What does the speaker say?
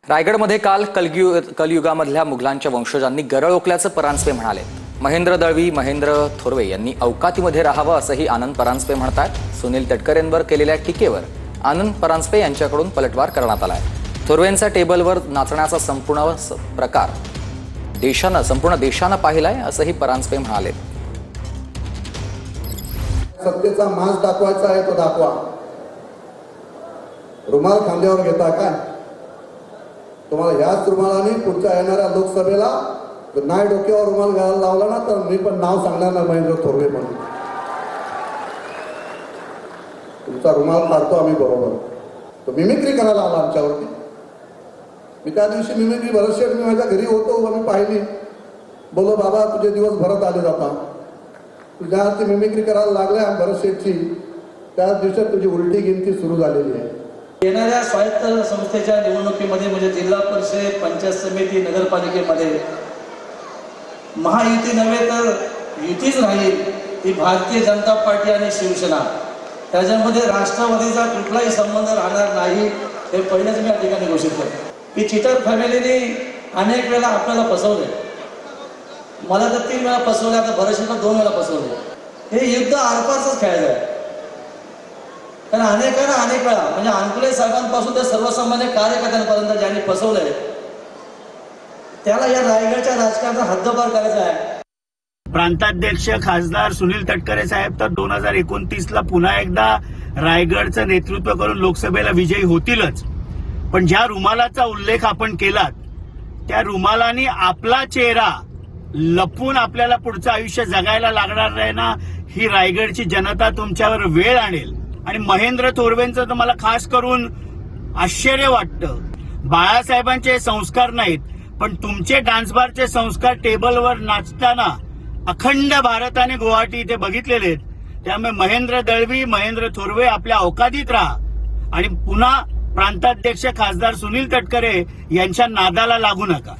रायगडमध्ये काल कलयुगामधल्या मुघलांच्या वंशजांनी गरळ ओकल्याचं परांजपे म्हणाले। महेंद्र दळवी, महेंद्र थोरवे यांनी अवकातीमध्ये राहावं असंही आनंद परांजपे म्हणतात। सुनील तटकरेंवर केलेल्या टीकेवर आनंद परांजपे यांच्याकडून पलटवार करण्यात आलाय। थोरवेंचा टेबलवर नाचण्याचा संपूर्ण प्रकार संपूर्ण देशानं पाहिलाय असंही परांजपे म्हणाले। सत्तेचा मांस दाखवायचा आहे तो दाखवा। रुमाल खांद्यावर घेता काय? तुम्हाला याच रुमालाने पुढच्या येणाऱ्या लोकसभेला नाही डोक्यावर रुमाल घालायला लावला ना तर मी पण नाव सांगणार ना महेंद्र थोरवे म्हणून। तुमचा रुमाल काढतो आम्ही बरोबर। तो मिमिक्री करायला आला आमच्यावरती। मी त्या दिवशी मिमिक्री भरतशेठ मी माझ्या घरी होतो, आम्ही पाहिली। बोलो बाबा तुझे दिवस भरत आले जाता, तुझ्या हाती मिमिक्री करायला लागल्या भरतशेठची, त्याच दिवसात तुझी उलटी गिनती सुरू झालेली आहे। येणाऱ्या स्वायत्त संस्थेच्या निवडणुकीमध्ये म्हणजे जिल्हा परिषद, पंचायत समिती, नगरपालिकेमध्ये महायुती नव्हे तर युतीच राहील, ती भारतीय जनता पार्टी आणि शिवसेना। त्याच्यामध्ये राष्ट्रवादीचा कुठलाही संबंध राहणार नाही, हे पहिलेच मी या ठिकाणी घोषित करतो। की चिटर फॅमिलीने अनेक वेळा आपल्याला फसवले, मला तर 3 वेळा फसवले, आता भरतशेठला 2 वेळा फसवले। हे युद्ध आरपारच खेळायचं आहे, कारण अनेकांना अनेक वेळा म्हणजे अंकुले साहेबांपासून ते सर्वसामान्य कार्यकर्त्यांपर्यंत ज्यांनी फसवलंय त्याला या रायगडच्या राजकारणात हद्दपार करायचा आहे। प्रांताध्यक्ष खासदार सुनील तटकरे साहेब तर 2029ला पुन्हा एकदा रायगडचं नेतृत्व करून लोकसभेला विजयी होतीलच, पण ज्या रुमालाचा उल्लेख आपण केलात त्या रुमालाने आपला चेहरा लपवून आपल्याला पुढचं आयुष्य जगायला लागणार नाही ना, ही रायगडची जनता तुमच्यावर वेळ आणेल। आणि महेंद्र थोरवेंचं तर मला खास करून आश्चर्य वाटतं। बाळासाहेबांचे संस्कार नाहीत, पण तुमचे डान्स बारचे संस्कार टेबलवर नाचताना अखंड भारताने गुवाहाटी इथे बघितलेले आहेत। त्यामुळे महेंद्र दळवी, महेंद्र थोरवे आपल्या अवकातीत राहा आणि पुन्हा प्रांताध्यक्ष खासदार सुनील तटकरे यांच्या नादाला लागू नका।